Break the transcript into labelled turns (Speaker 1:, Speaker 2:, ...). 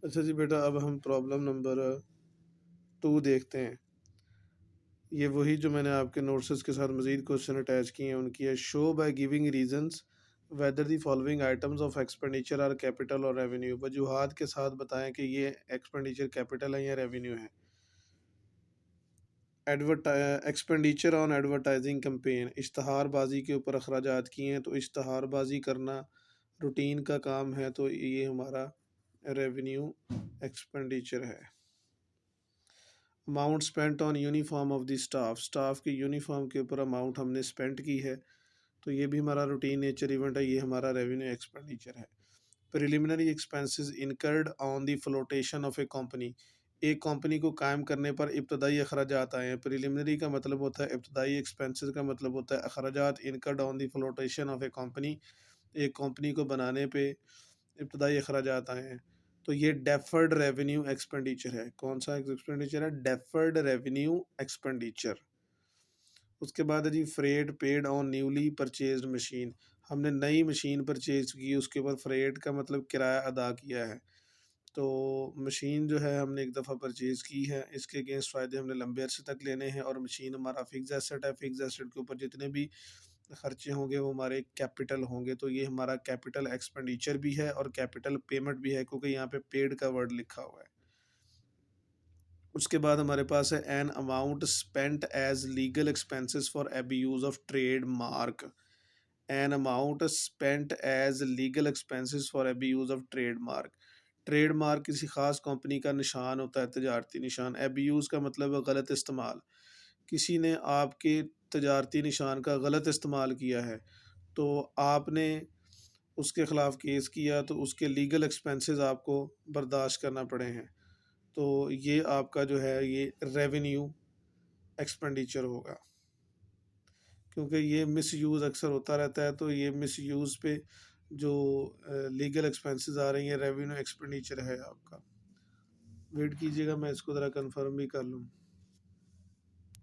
Speaker 1: اچھا جی بیٹا، اب ہم پرابلم نمبر 2 دیکھتے ہیں۔ یہ وہی جو میں نے آپ کے نوٹسز کے ساتھ مزید کوشچن اٹیچ کیے ہیں ان کی ہے۔ Show by giving reasons whether the following items of expenditure are capital اور ریونیو، وجوہات کے ساتھ بتائیں کہ یہ ایکسپینڈیچر کیپٹل ہے یا ریونیو ہے۔ ایکسپینڈیچر آن ایڈورٹائزنگ کمپین، اشتہار بازی کے اوپر اخراجات کیے ہیں، تو اشتہار بازی کرنا روٹین کا کام ہے، تو یہ ہمارا ریونیو ایکسپینڈیچر ہے۔ Amount spent on uniform of the staff کی یونیفارم کے اوپر اماؤنٹ ہم نے اسپینڈ کی ہے، تو یہ بھی ہمارا روٹین نیچر ایونٹ ہے، یہ ہمارا ریونیو ایکسپینڈیچر ہے۔ Preliminary expenses incurred on the flotation of a company, ایک کمپنی کو قائم کرنے پر ابتدائی اخراجات آئے ہیں۔ پریلیمنری کا مطلب ہوتا ہے ابتدائی، ایکسپینسز کا مطلب ہوتا ہے اخراجات incurred on the flotation of a company, ایک کمپنی کو بنانے پہ ابتدائی اخراجات آئے ہیں، تو یہ ڈیفرڈ ریونیو ایکسپینڈیچر ہے۔ کون سا ایکسپینڈیچر ہے؟ Deferred revenue expenditure. اس کے بعد ہے جی freight paid on newly purchased machine, ہم نے نئی مشین پرچیز کی، اس کے بعد فریٹ کا مطلب کرایہ ادا کیا ہے، تو مشین جو ہے ہم نے ایک دفعہ پرچیز کی ہے، اس کے اگینسٹ فائدے ہم نے لمبے عرصے تک لینے ہیں، اور مشین ہمارا فکس ایسٹ ہے، فکس ایسٹ کے اوپر جتنے بھی خرچے ہوں گے وہ ہمارے کیپٹل ہوں گے، تو یہ ہمارا کیپٹل ایکسپینڈیچر بھی ہے اور کیپٹل پیمنٹ بھی ہے، کیونکہ یہاں پہ پیڈ کا ورڈ لکھا ہوا ہے۔ اس کے بعد ہمارے پاس ہے an amount spent as legal expenses for abuse of trade mark, an amount spent as legal expenses for abuse of trade mark, trade mark کسی خاص کمپنی کا نشان ہوتا ہے، تجارتی نشان۔ ابیوز کا مطلب ہے غلط استعمال، کسی نے آپ کے تجارتی نشان کا غلط استعمال کیا ہے، تو آپ نے اس کے خلاف کیس کیا، تو اس کے لیگل ایکسپینسز آپ کو برداشت کرنا پڑے ہیں، تو یہ آپ کا جو ہے یہ ریونیو ایکسپینڈیچر ہوگا، کیونکہ یہ مس یوز اکثر ہوتا رہتا ہے، تو یہ مس یوز پہ جو لیگل ایکسپینسز آ رہی ہیں ریونیو ایکسپینڈیچر ہے آپ کا۔ ویٹ کیجیے گا، میں اس کو ذرا کنفرم بھی کر لوں۔